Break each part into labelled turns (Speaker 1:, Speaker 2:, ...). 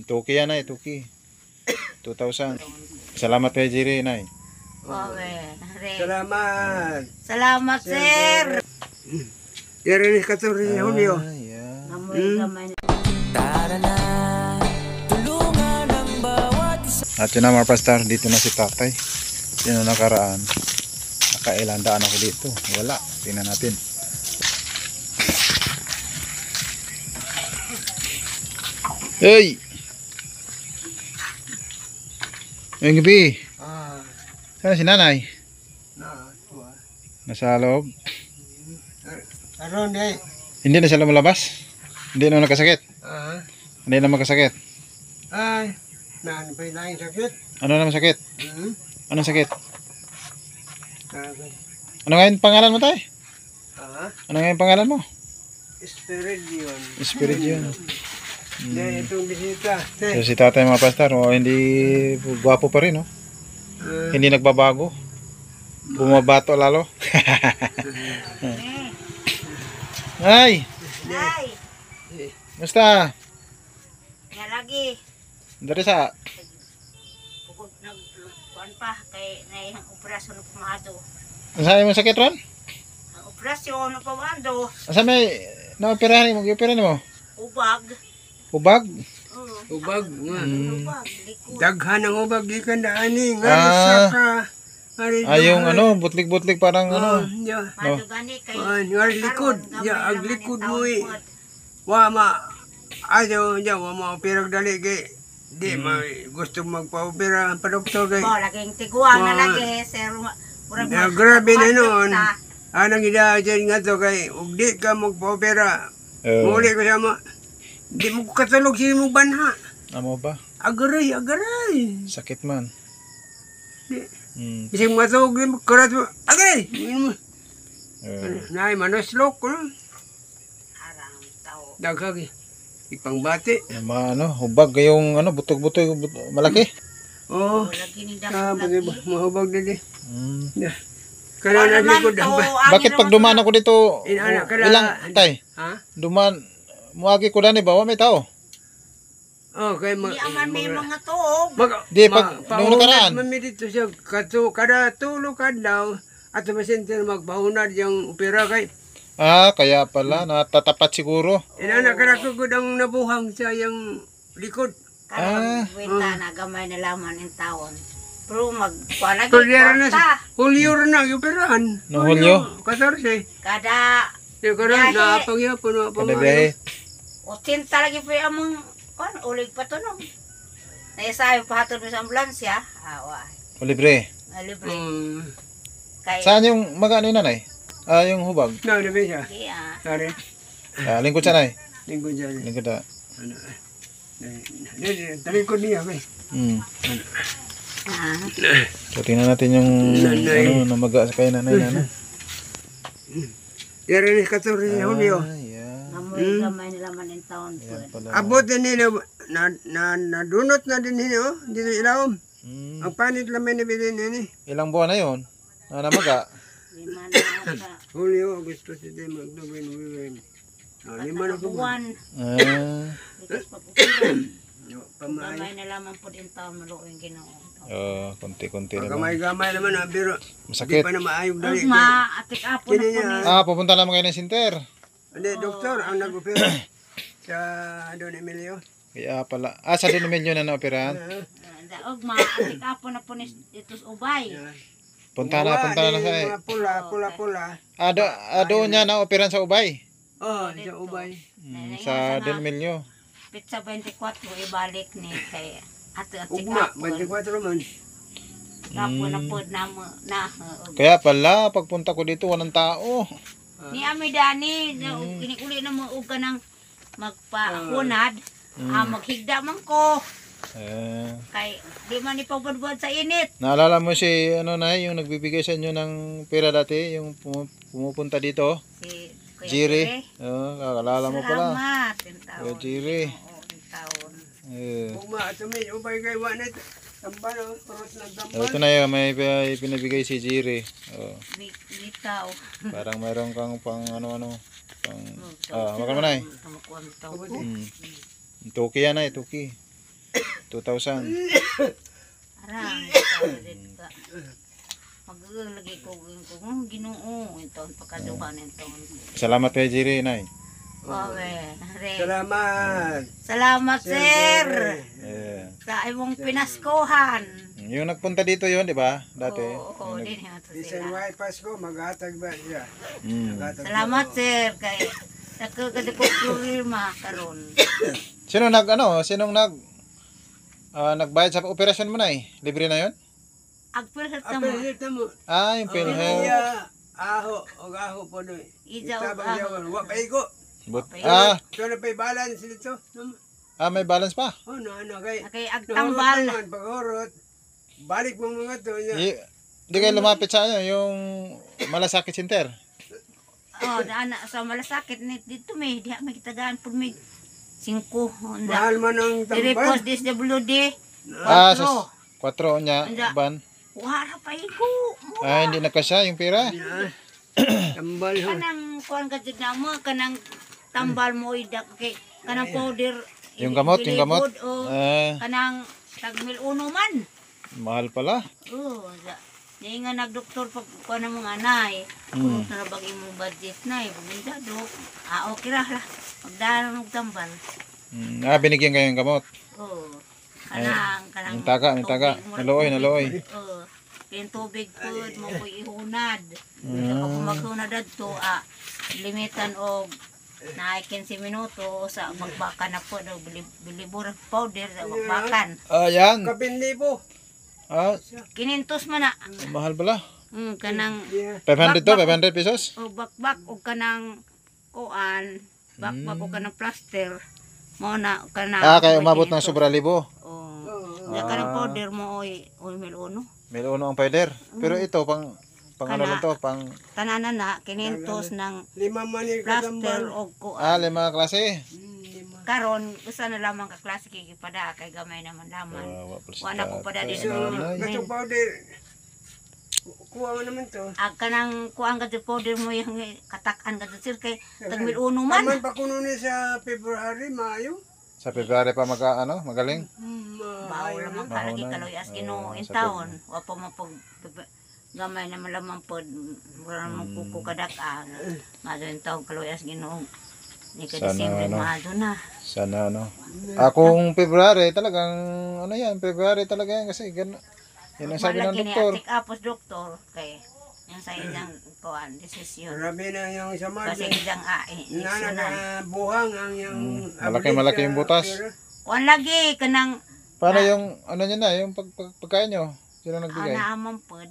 Speaker 1: Tuki yan ay, tuki. 2,000. Salamat kay Jerry, nay.
Speaker 2: Okay.
Speaker 3: Salamat.
Speaker 2: Salamat, sir.
Speaker 3: Jerry 14 de Julio.
Speaker 1: Yeah.
Speaker 2: Amoy gamay na.
Speaker 1: At yun na mga pastor, dito na si tatay. Yun na nakaraan. Nakailandaan ako dito. Wala. Tingnan natin. Hey! Ngayong gabi. Saan si nanay? Nasa loob.
Speaker 3: Aron day.
Speaker 1: Hindi na siya lumalabas? Hindi na nagkasakit? Hindi na magkasakit?
Speaker 3: Ay, naan pa yung sakit.
Speaker 1: Ano naman sakit? Anong sakit?
Speaker 3: Sabi.
Speaker 1: Ano nga yung pangalan mo tayo? Ano nga yung pangalan mo?
Speaker 3: Spirit yun.
Speaker 1: Spirit yun.
Speaker 3: Dahil itong bisita.
Speaker 1: So si tatay mga pastor, hindi gwapo pa rin, no? Hindi nagbabago. Bumabato lalo. Ay!
Speaker 2: Ay,
Speaker 1: Musta?
Speaker 2: nga lagi.
Speaker 1: Dari sa
Speaker 2: Bukod nagkuhan pa kay naihang operasyon ng pumado.
Speaker 1: saan mo sakit ron?
Speaker 2: Ang operasyon ng pumado,
Speaker 1: Saan may naoperahan mo? Operahan mo?
Speaker 2: ubag.
Speaker 1: Ubag?
Speaker 3: Ubag.
Speaker 2: Ubag, likod.
Speaker 3: Daghan ang ubag di ka daani. Nga
Speaker 1: Ah.
Speaker 3: sa ka.
Speaker 1: Yung ano, butlik-butlik parang ano.
Speaker 2: Mado gani kay
Speaker 3: Nga likod. Ya, ag likod mo eh. Wa ma. Ayaw, wa ma opera dali kay. Di ma gusto magpa-opera pa doktor kay.
Speaker 2: Bo, laging tiguan na lagi, sir. Murag
Speaker 3: Ya, grabe na nun. Anang ida dyan nga to kay. Ug di ka magpa-opera. Muli ko siya mo. Di mo katulog siya mo banha.
Speaker 1: Amo ba?
Speaker 3: Agaray, agaray.
Speaker 1: Sakit man.
Speaker 3: Bising matulog din mo. Karat mo. Agaray.
Speaker 1: Eh,
Speaker 3: Nay, manoslok ko.
Speaker 2: Arang tao.
Speaker 3: Daghag. Ipangbati.
Speaker 1: yung mga ano, hubag yung ano, butog-butog, malaki.
Speaker 3: Oo.
Speaker 2: Lagi ni
Speaker 3: Ah,
Speaker 2: damo
Speaker 3: bagay
Speaker 2: lagi.
Speaker 3: ba? Mahubag dili.
Speaker 1: Mm.
Speaker 3: Kana na likod ang ba?
Speaker 1: Bakit pag dumaan ako dito,
Speaker 3: Inana, kada-
Speaker 1: ilang, tay,
Speaker 3: Ha?
Speaker 1: dumaan, muagi ko dani ba? May tao.
Speaker 3: Oh, kay
Speaker 2: Di aman may mga tuog.
Speaker 1: Di, nung nakaraan.
Speaker 3: Mami dito siya, kada tulo kadlaw, at sa center magpahunad yung opera kay.
Speaker 1: Kaya pala, natatapat siguro.
Speaker 3: Inana, kada kugod ang nabuhang sa yung likod.
Speaker 2: Karon wenta na gamay na laman ng taon. Pero magkuha lagi
Speaker 3: Kulyara na
Speaker 2: kwarta.
Speaker 3: Hulyo rin na, yung operahan.
Speaker 1: No Hulyo?
Speaker 3: 14.
Speaker 2: Kada
Speaker 3: Yung karoon,
Speaker 2: Biyahe.
Speaker 3: napagyapon na
Speaker 1: Kada biyahe.
Speaker 2: 80 lagi po yung among kuan ulig pa to no. Naisayo pa hatod mo sa ambulansya. Awa.
Speaker 1: O libre.
Speaker 2: Libre. Kay
Speaker 1: Saan yung magano yun nanay? Yung hubag.
Speaker 3: No, nabi siya.
Speaker 2: di
Speaker 3: Sorry.
Speaker 1: Lingkod siya nay.
Speaker 3: Lingkod dyan.
Speaker 1: Lingkod na.
Speaker 3: Talingkod niya, kay.
Speaker 1: So tingnan natin yung
Speaker 3: Nanay.
Speaker 1: ano, namaga sa kay nanay na.
Speaker 3: Yara ni 14 de Julio.
Speaker 1: Yeah.
Speaker 2: amoy gamay nila man ng taon po.
Speaker 1: Yan pala.
Speaker 3: Abot din nila, nadunot na din nila, dito ilawom. Ang panit laman na bilhin nini.
Speaker 1: Ilang buwan na yun? Namaga.
Speaker 2: Lima na sa
Speaker 3: Julio, Agosto, September, October, November. Lima na ko ba?
Speaker 2: buwan. Ikas papukiran.
Speaker 3: Pamay.
Speaker 2: Gamay na lamang po din taon maluoy Ginoo.
Speaker 1: Konti-konti na lang.
Speaker 3: Gamay-gamay naman na, pero di
Speaker 1: Masakit.
Speaker 3: pa na maayog dali.
Speaker 2: Atik apo na po ni.
Speaker 1: Pupunta naman kayo ng sinter.
Speaker 3: Hindi, doktor, ang nag-opera sa Don Emilio.
Speaker 1: Kaya pala. Sa Don Emilio na naoperahan.
Speaker 2: Daog atik apo na po ni ito sa ubay.
Speaker 1: Punta na sa
Speaker 3: Mga pula.
Speaker 1: doon niya naoperahan sa Ubay.
Speaker 3: Oh, sa Ubay.
Speaker 1: Sa Don Emilio.
Speaker 2: Pizza 24 ibalik ni kay atik
Speaker 3: Ugma,
Speaker 2: apo.
Speaker 3: 24 man.
Speaker 2: Kapo na po na
Speaker 1: Kaya pala, pagpunta ko dito, walang tao.
Speaker 2: ni Ami Dani, kiniuli na mo og kanang magpahunad, maghigda man ko kay di man ipabudbud sa init.
Speaker 1: Naalala mo si ano na yung nagbibigay sa inyo ng pera dati, yung pumupunta dito?
Speaker 2: Si Kuya
Speaker 1: Jiri. Kakalala mo pala.
Speaker 2: Salamat, yung taon.
Speaker 1: Kuya Jiri.
Speaker 2: Oo, yung taon.
Speaker 3: Ugma, at may Ubay kay Wanet. Tambal, parot na tambal.
Speaker 1: Ito na yun, may pinabigay si Jiri.
Speaker 2: Bitaw.
Speaker 1: Parang mayroon kang pang ano-ano. Makan mo na eh.
Speaker 2: Tumukuan taw.
Speaker 1: Tuki yan ay, tuki. 2,000.
Speaker 2: Arang, ka. Maglagay ko kung Ginoo ito pagkaduhan ito.
Speaker 1: Salamat kay Jerry, Nay.
Speaker 2: Owe,
Speaker 3: Salamat.
Speaker 2: salamat sir
Speaker 1: Yeah.
Speaker 2: sa imong pinaskuhan.
Speaker 1: Yung nagpunta dito yon, di ba? Dati.
Speaker 2: Oo, din yun to
Speaker 3: Bisan
Speaker 2: sila.
Speaker 3: way Pasko, maghatag ba siya?
Speaker 1: Mm.
Speaker 3: Maghatag
Speaker 2: Salamat sir kay nakagad ko problema karon.
Speaker 1: Sinong nagbayad sa operasyon mo, Nay? Libre na yon?
Speaker 2: Agpil sa
Speaker 3: Apa
Speaker 2: mo.
Speaker 3: dito mo?
Speaker 1: Ah, yung PhilHealth.
Speaker 3: Iya, aho po doy.
Speaker 2: Ija
Speaker 3: Itabang
Speaker 2: og
Speaker 3: yawan, wa pa iko. So na pa'y balance dito.
Speaker 1: May balance pa.
Speaker 3: Oh, no, kay
Speaker 2: kay agtambal.
Speaker 3: Pag-horot, balik mo mga to.
Speaker 1: Hindi kayo lumapit sa yung Malasakit Center.
Speaker 2: Oh, daan sa malasakit ni dito may diha may kitagaan pud may 5 onda.
Speaker 3: Mahal man ang
Speaker 2: Direpos
Speaker 3: tambal.
Speaker 2: DSWD.
Speaker 1: Sa 4 niya, ban.
Speaker 2: Wala pa iko.
Speaker 1: Hindi nagkasya yung pera.
Speaker 3: Tambal ho.
Speaker 2: Kanang kuan ka jud na mo kanang tambal mo ida kay kanang powder
Speaker 1: Yung gamot.
Speaker 2: o
Speaker 1: Ah,
Speaker 2: kanang tagmil uno man.
Speaker 1: mahal pala.
Speaker 2: Oh, di nga nagdoktor pag kuan na mga anay. Kung na bagi mo budget na buminda do. Okay ra la. Magdala og tambal.
Speaker 1: Binigyan kayo ng gamot.
Speaker 2: Oh. Kanang
Speaker 1: Yung taga. Naloy.
Speaker 2: Oh. Kaya tubig pod mo ko ihunad. Kung maghunad adto limitan og na 15 minuto sa magbaka na po daw bilibur powder sa magbakan.
Speaker 1: Yan.
Speaker 3: Kapindi po.
Speaker 2: 500 man na.
Speaker 1: Mahal pala.
Speaker 2: Kanang
Speaker 1: 500 to, 500 pesos.
Speaker 2: o bakbak o kanang kuan, bakbak o kanang plaster. Mo na kanang
Speaker 1: Kaya umabot ng sobra libo.
Speaker 2: Nga kanang powder mo oy mil uno.
Speaker 1: May uno ang powder. Pero ito, pang ano lang to, pang...
Speaker 2: Tananan na 500 ng
Speaker 3: 5 man yung
Speaker 2: plaster
Speaker 3: katambal.
Speaker 2: o kuan.
Speaker 1: 5 klase.
Speaker 2: Karon gusto na lamang ka klase kay pada kay gamay naman laman. Wala ko pada di
Speaker 3: So, katong powder. Kuha mo naman to.
Speaker 2: kanang kuan ka powder mo yung katakan ka sir kay tagmil uno man.
Speaker 3: Taman pa kuno ni sa February, Mayo.
Speaker 1: Sa February pa magaling.
Speaker 2: Bawo lamang kalagi kaloy as Ginoo in town. Wa pa mo pag gamay na malamang pod wala man kuko kadaka. Mado in town kaloy as Ginoo. Ni ka Disyembre mado na.
Speaker 1: Sana kung February talagang February talaga yan kasi yan ang sabi ng doktor.
Speaker 2: Malaki ni apos doktor kay yung sa isang kuan desisyon.
Speaker 3: Grabe na yung sa
Speaker 2: Kasi
Speaker 3: March.
Speaker 2: isang
Speaker 3: Buhang ang yung...
Speaker 1: Malaki yung butas.
Speaker 2: kuan lagi kanang
Speaker 1: Paano yung niya na, yung pagkain nyo? Sino nagbigay?
Speaker 2: naamang pod.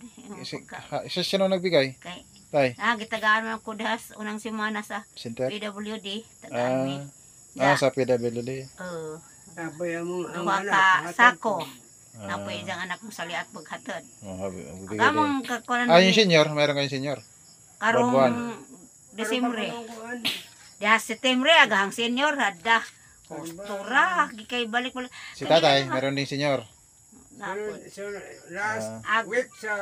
Speaker 1: Sino nagbigay?
Speaker 2: Kay
Speaker 1: Tay,
Speaker 2: gitagaan mo kudas unang semana sa
Speaker 1: Center?
Speaker 2: PWD tagaan mi.
Speaker 1: Sa PWD.
Speaker 3: Apoy mo ang
Speaker 2: Duha ka sako. Napoy isang anak mo sa liat maghatod.
Speaker 1: Bigay din.
Speaker 2: Kamong kakuan
Speaker 1: Yung senior, mayroon kayong senior.
Speaker 2: karong
Speaker 1: buwan.
Speaker 2: Desembre. Diha Setembre agahang senior hadda. Tura gikay balik.
Speaker 1: Si tatay, mayroon ding senior.
Speaker 2: Napod.
Speaker 3: So, last week sa...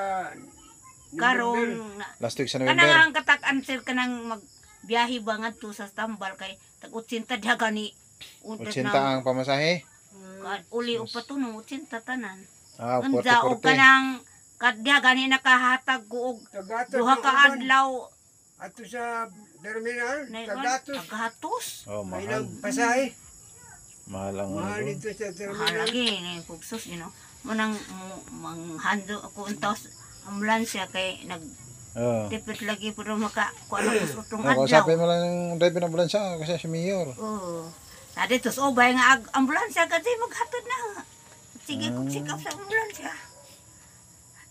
Speaker 2: Karong
Speaker 1: Last week sa
Speaker 2: kanang
Speaker 1: November.
Speaker 2: ang katak-an sir kanang magbiyahe ba ngadto sa tambal kay tag-80 diha gani.
Speaker 1: 80 ang pamasahe.
Speaker 2: Uli o patuno 80 tanan.
Speaker 1: 40,
Speaker 2: Unsa o
Speaker 1: 40.
Speaker 2: kanang kadya gani nakahatag ko og duha ka adlaw
Speaker 3: Ato sa terminal,
Speaker 2: na
Speaker 3: tagatos.
Speaker 1: Oh,
Speaker 3: Ay
Speaker 1: mahal.
Speaker 3: lang pasahe.
Speaker 1: Mahal ang
Speaker 3: Mahal dito sa
Speaker 2: mahal
Speaker 3: terminal.
Speaker 2: lagi ni pugsos munang manghando ako untos ambulansya kay nag tipit lagi pero maka kuan ako utong adlaw.
Speaker 1: Kausapin mo lang yung driver ng ambulansya kasi si Mayor.
Speaker 2: Tadi tos obay nga ambulansya kasi maghatod na. Sige kung sikap sa ambulansya.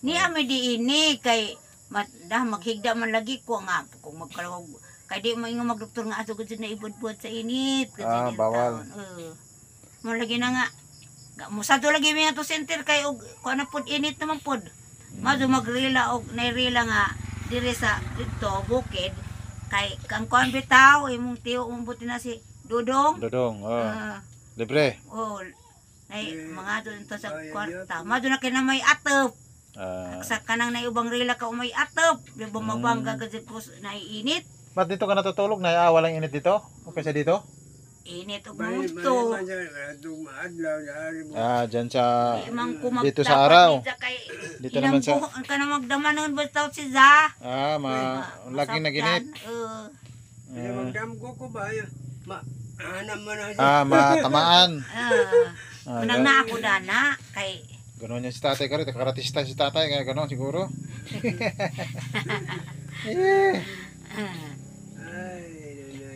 Speaker 2: Ni ami di ini kay maghigda man lagi ko nga kung magkalawag kay di mo magdoktor nga ato gud na ibod-bod sa init kasi
Speaker 1: bawal.
Speaker 2: Mo lagi na nga musado lagi mi ato center kay og kuan na pod init naman pod. Mado magrila og nairila nga dire sa dito bukid kay kang kuan bitaw imong tiyo umbuti na si Dudong.
Speaker 1: Libre.
Speaker 2: Ay mga doon to sa kwarta. Mado na kina may atop. Sa kanang na ubang rila ka may atop. Di ba mabangga kasi po naiinit.
Speaker 1: Ba't dito ka natutulog? Naiawa lang init dito? Okay sa dito?
Speaker 2: init og
Speaker 3: Bali,
Speaker 2: multo.
Speaker 3: man siya, itong maadlaw, dari mo.
Speaker 1: Dyan sa
Speaker 2: Di man ko
Speaker 1: dito sa
Speaker 2: magdapat
Speaker 1: araw.
Speaker 2: dito kay
Speaker 1: Dito naman sa
Speaker 2: ilang ka na magdamanon ba tawag si Za?
Speaker 1: laging naginit.
Speaker 3: Hindi magdamgo ko ba? Anam mo na siya.
Speaker 1: Matamaan.
Speaker 2: Unang na ako dana kay
Speaker 1: Ganon yan si tatay ka rin. Karatista si tatay. Kaya ganon siguro.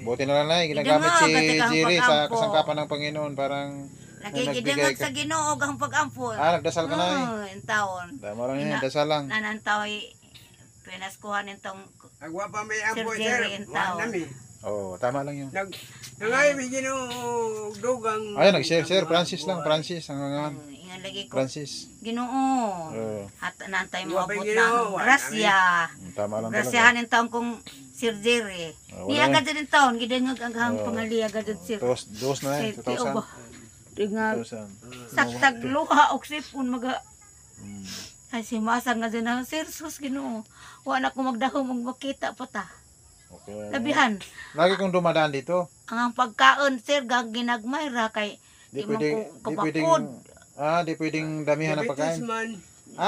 Speaker 1: Buti na lang na. Ginagamit si Jerry sa kasangkapan ng Panginoon. Parang
Speaker 2: nagigidangag sa Ginoo ang pag-ampon.
Speaker 1: nagdasal ka na
Speaker 2: in taon.
Speaker 1: Tama lang yan. Dasal lang.
Speaker 2: Nanantaw pinaskuhan nitong
Speaker 3: Agwa pa may ampo,
Speaker 2: Sir
Speaker 3: sir.
Speaker 2: Jerry in
Speaker 3: Wala
Speaker 2: town.
Speaker 3: nami.
Speaker 1: Tama lang yun.
Speaker 3: Nangay, may ginudugang.
Speaker 1: Ayun, nag-share. Francis lang. Francis. Ang nga.
Speaker 2: ingan lagi ko
Speaker 1: Francis.
Speaker 2: Ginoo. At nantay mo
Speaker 3: Wa pa
Speaker 2: abot
Speaker 3: Ginoo,
Speaker 2: na grasya.
Speaker 1: Tama lang talaga.
Speaker 2: Grasyahan ng taon kong Sir Jerry. Di
Speaker 1: wala
Speaker 2: agad din taon, gidangag ang pangali agad din Sir.
Speaker 1: Dos na eh. 2,000.
Speaker 2: Dingag
Speaker 1: 2,000.
Speaker 2: saktag luha og sipon maga. Ay si Masang nga din na Sir sus Ginoo. Wa na ko magdahom og makita pa ta.
Speaker 1: Okay.
Speaker 2: Labihan.
Speaker 1: Lagi kong dumadaan dito.
Speaker 2: Ang pagkaon Sir gag ginagmay ra kay
Speaker 1: Di
Speaker 2: man
Speaker 1: pwedeng,
Speaker 2: ko
Speaker 1: di pwedeng,
Speaker 2: kabakod.
Speaker 1: di pwedeng damihan ng pagkain.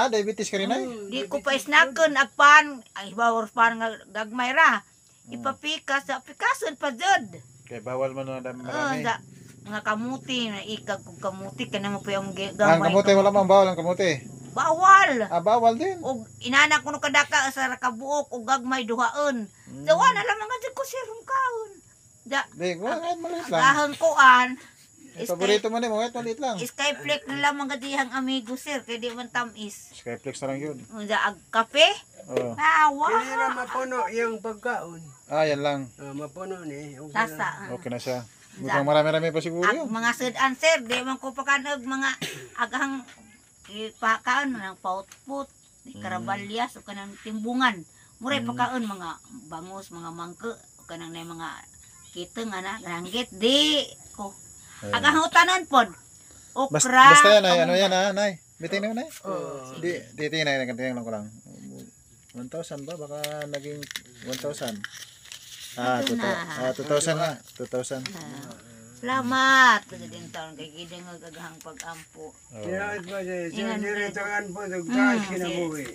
Speaker 1: Diabetes ka rin ay?
Speaker 2: Di ko pa isnaken agpan ay bawor pan nga gagmay ra. Ipapikas sa pikason pa jud.
Speaker 1: Kaya bawal man na marami.
Speaker 2: Sa mga kamuti na ikag kog kamuti kana mo pa yung
Speaker 1: Ang
Speaker 2: gamay.
Speaker 1: kamote, wala mang bawal ang kamote.
Speaker 2: Bawal.
Speaker 1: Bawal din.
Speaker 2: Og inanak ko no kadaka sa kabuok og gagmay duhaon. Dawa na lang mga ko sirong kaon. Da
Speaker 1: Di, kahit maliit lang.
Speaker 2: ahang kuan.
Speaker 1: Paborito mo ni mo, kahit maliit lang.
Speaker 2: Skyflex na lang mga dihang amigo sir kay di man tamis.
Speaker 1: Skyflex na lang yun.
Speaker 2: Unda ag kape.
Speaker 1: Oo.
Speaker 3: Hindi na
Speaker 2: Wow.
Speaker 3: mapuno yung pagkaon.
Speaker 1: Yan lang.
Speaker 3: Mapuno ni. Okay na.
Speaker 2: Sasa.
Speaker 1: Okay na siya. Mukhang marami-rami pa siguro
Speaker 2: Ag
Speaker 1: yun.
Speaker 2: mga sudan sir, di man ko pakanog mga aghang ipakaon ng pautput, karabalyas o kanang timbungan. Muray pakaon mga bangus, mga mangke, o kanang na mga kiteng ana, ranggit di ko. Aghang utanan pod. Okra.
Speaker 1: Basta yan ay, ano yan nay? Bitin mo nay? Di tinay, nagkantingin lang ko lang. 1,000 ba? Baka naging 1,000. 2,000 na. 2,000.
Speaker 2: Salamat. Din taon kay gidang aghang pag-ampo.
Speaker 3: Kinaot pa siya.
Speaker 2: Ingan
Speaker 3: Sir,
Speaker 2: dito.
Speaker 3: tangan po. Nagtaas kinabuhi.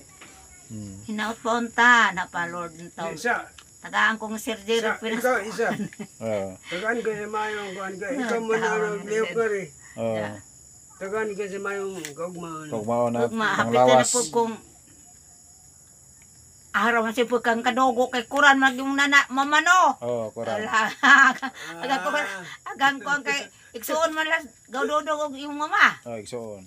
Speaker 2: Hinaut pa unta na pa Lord din taon.
Speaker 3: Isa.
Speaker 2: Tagaan kong Sir Jerry
Speaker 3: Ikaw,
Speaker 2: Pinas.
Speaker 3: isa.
Speaker 1: Oo.
Speaker 3: Tagaan ka sa mayong kuhan ka. Ikaw mo na nagliw ka rin.
Speaker 1: Oo.
Speaker 3: Tagaan ka sa mayong kaugmahan.
Speaker 1: Pagmao na
Speaker 2: Ug mahapit na
Speaker 1: panglawas.
Speaker 2: po kung araw man si po kang kadogo kay kuran mag yung nana mamano.
Speaker 1: Kurang.
Speaker 2: Agang ko kay igsuon man lang gawdodog og yung mama.
Speaker 1: Igsuon.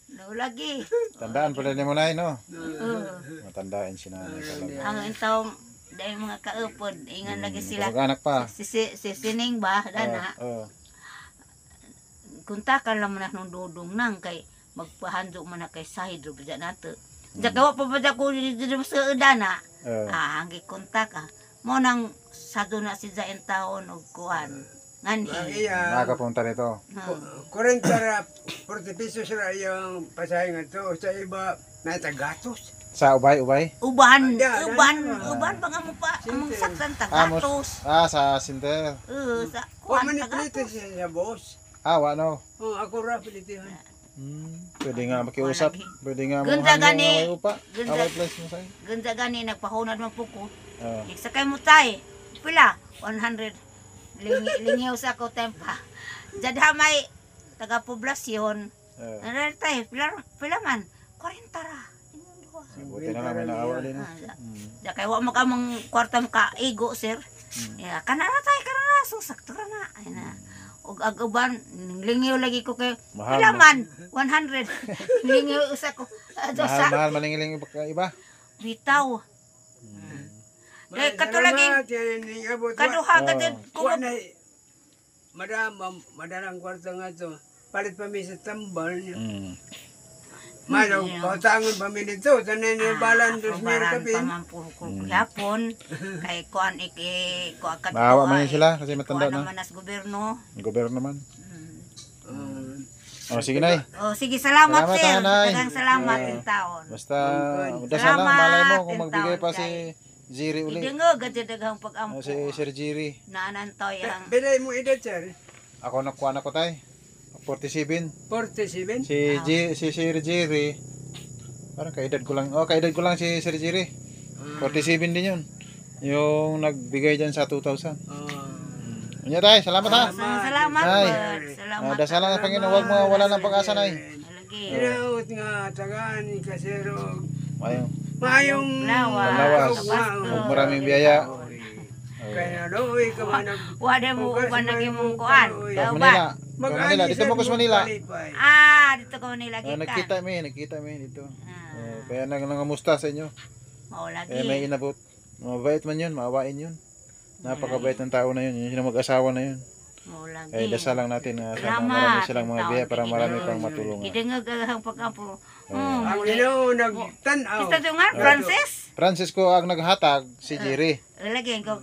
Speaker 2: No lagi.
Speaker 1: Tandaan pala ni mo nay, no?
Speaker 2: Uh,
Speaker 1: Matandaan si nanay talaga.
Speaker 2: ang intawong dahil mga kaupod ingan lagi sila.
Speaker 1: Mag-anak pa.
Speaker 2: Si sining ba dana.
Speaker 1: Oo.
Speaker 2: Kunta ka lang man nung dudong nang kay magpahandog man na kay sahid ro bida nato. Jagawa pa ba ko dito sa dana. Hanggi kunta ka. Mo nang sado na si Zain taon og kuan. Ngani.
Speaker 1: Nakapunta rito.
Speaker 3: 40 ra, 40 pesos ra yung pasahe nga to. Sa iba, natagatos.
Speaker 1: Sa ubay.
Speaker 2: Uban
Speaker 3: Anda,
Speaker 2: pa nga mo pa among saksan tagatos.
Speaker 1: Sa Sinter.
Speaker 2: Sa
Speaker 3: Huwag
Speaker 2: kuan
Speaker 3: man ipilito
Speaker 2: tagatos.
Speaker 3: siya sa boss.
Speaker 1: Wano.
Speaker 3: Ako ra pilitihan.
Speaker 1: Pwede nga makiusap. Pwede nga mo
Speaker 2: Ganda
Speaker 1: hanggang
Speaker 2: gani.
Speaker 1: away upa.
Speaker 2: Ganda.
Speaker 1: Away place mo sa'yo.
Speaker 2: Ganda gani nagpahunad man po ko.
Speaker 1: Oo.
Speaker 2: Sakay mo tay. Pila? 100. Lingiw sa ko tempa. Jadha may taga poblasyon. Ano tay? Pila man? 40 ra.
Speaker 1: Buti na lang may naawa din.
Speaker 2: Da kay wa mo ka mang kwarta ka igo sir. Ya kanara tay kanara susakto ra na. Ay na. Og aguban lingiw lagi ko kay
Speaker 1: Mahal
Speaker 2: pila
Speaker 1: mo.
Speaker 2: man 100. Lingiw usa ko. Dosa
Speaker 1: Mahal malingiling iba.
Speaker 2: bitaw. Dahil kato lagi kaduha ka din
Speaker 3: Kuha na madalang kwarta nga to. Palit pa mi sa tambal niya. Malo, pautangon pa mi nito. Tanin yung balan dos mil kapin.
Speaker 2: Pamampuro ko yapon kay kuan iki ko akat.
Speaker 1: Maawa man yun sila kasi matanda na.
Speaker 2: Kuan naman as gobyerno.
Speaker 1: Ang gobyerno naman. Sige nay.
Speaker 2: Sige, salamat
Speaker 1: Salamat,
Speaker 2: sir.
Speaker 1: Nanay.
Speaker 2: Daghang salamat in taon.
Speaker 1: Basta dasal lang.
Speaker 2: Salamat,
Speaker 1: Malay mo kung
Speaker 2: in
Speaker 1: magbigay
Speaker 2: taon,
Speaker 1: pa si Jiri uli.
Speaker 2: Idengog at daghang pag-ampo.
Speaker 1: Si Sir Jiri.
Speaker 2: Naanantoy ang
Speaker 3: Bilay mo edad, sir?
Speaker 1: Ako nakuha na ko tay. 47.
Speaker 3: 47?
Speaker 1: Si Sir Jiri. Parang kaedad ko lang. Oh, kaedad ko lang si Sir Jiri. 47 din yun. Yung nagbigay dyan sa 2,000. Unya tay, salamat ha.
Speaker 2: salamat
Speaker 1: Ay.
Speaker 2: po. Salamat.
Speaker 1: Dasalan ng Panginoon, huwag mo wala ng pag-asa na
Speaker 2: Lagi.
Speaker 3: Inaot nga, tagaan, kasero.
Speaker 1: Mayong
Speaker 3: Mayong
Speaker 1: lawas. Huwag maraming biyaya.
Speaker 3: Kaya doy ka man nag...
Speaker 2: Wala mo uban na imong kuan.
Speaker 1: Sa Manila. Sa Manila. Dito mo ko sa Manila.
Speaker 2: Dito ko Manila kita.
Speaker 1: Nagkita mi dito. Kaya nangamusta sa inyo.
Speaker 2: Mao lagi.
Speaker 1: May inabot. Mabait man yun, maawain yun. Napakabait ng tao na yun. Yung mag-asawa na yun.
Speaker 2: Mao lagi.
Speaker 1: Kaya dasal lang natin na sana marami silang mga biya para marami pang matulungan.
Speaker 2: Idengog ang pag-ampo.
Speaker 3: Ang Ginoo nagtanaw.
Speaker 2: Kita to nga Francis.
Speaker 1: Francisco ang naghatag, si Jiri.
Speaker 2: Lagi ko.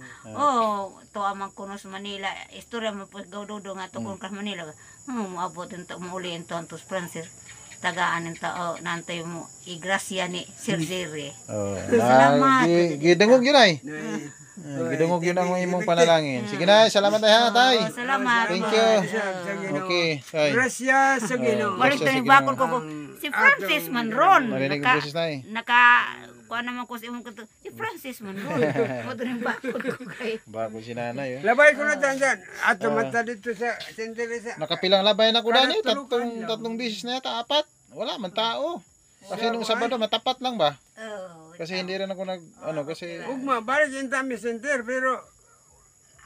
Speaker 2: To amang kuno sa Manila. Istorya mo po gawdodo nga to kun ka Manila. Moabot ento muli ento antos Francis. Tagaan ento nantay mo igrasya ni Sir Jerry. Salamat.
Speaker 1: Gidungog yun ay. Gidungog yun ang imong panalangin. Sige na, salamat tayo ha, tay.
Speaker 2: Salamat.
Speaker 1: Thank you. Okay, tay.
Speaker 3: Gracias sa Ginoo.
Speaker 2: Balik to ni bakol ko. Si Francis Manron.
Speaker 1: Marinig yung boses na eh.
Speaker 2: Kuha naman ko sa imong kato. Si Francis Manron. Moto ni bakol ko kay.
Speaker 1: Bago si nanay.
Speaker 3: Labay ko na dyan. Ato mata dito sa Senteresa.
Speaker 1: Nakapilang labay na ko dani. Tatlong bisis na yata, 4. Wala man tao. Kasi nung Sabado, matapat lang ba? Kasi hindi rin ako kasi...
Speaker 3: Ugma, balik yung Tami Center, pero...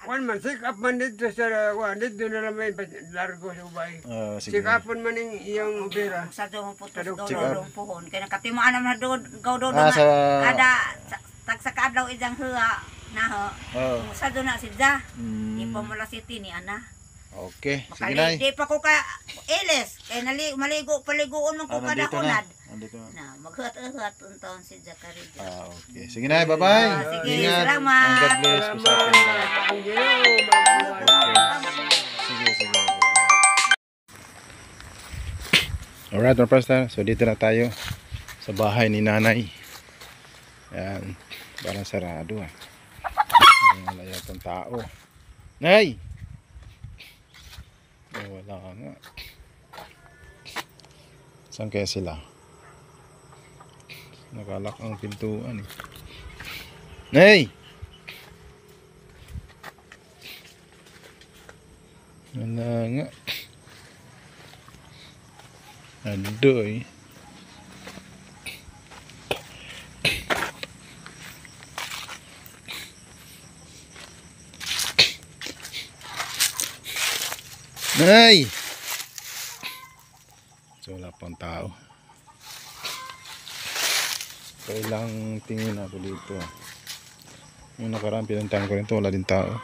Speaker 3: Kwan man, sick up man dito sa... Dito na lang may largo sa ubay.
Speaker 1: Sige.
Speaker 3: Sick upon man yung iyong opera.
Speaker 2: Sa doon po to
Speaker 1: Check up.
Speaker 2: doon pohon. Kaya nakatimaan naman na doon. Gawdodo
Speaker 1: Ah,
Speaker 2: nga.
Speaker 1: sa-
Speaker 2: Kada tagsakadlaw idang hua na ho.
Speaker 1: Oo.
Speaker 2: Sa doon na sidya.
Speaker 1: Mm,
Speaker 2: Ipamula City ni ana.
Speaker 1: okay. Sige na.
Speaker 2: Di pa ko ka ilis. Kaya paliguon man ko kada
Speaker 1: Nandito na.
Speaker 2: kunad.
Speaker 1: Nandito na.
Speaker 2: Na maghuat-huat untaon si Zachary.
Speaker 1: Okay. Sige na, bye-bye.
Speaker 2: Sige,
Speaker 1: Ingat.
Speaker 2: salamat.
Speaker 1: And God bless po sa atin.
Speaker 3: Ang Ginoo, magbuhat.
Speaker 1: Sige. Alright, mga pastor. So, dito na tayo sa bahay ni nanay. Yan. Parang sarado ah. Wala yatang tao. Nay! Wala nga. Saan kaya sila? Nakalak ang pintuan eh. Nay! Wala nga. Ando eh. Nay! So wala pang tao. Kailang tingin ako dito. Yung nakaraan pinuntahan ko rin to, wala din tao.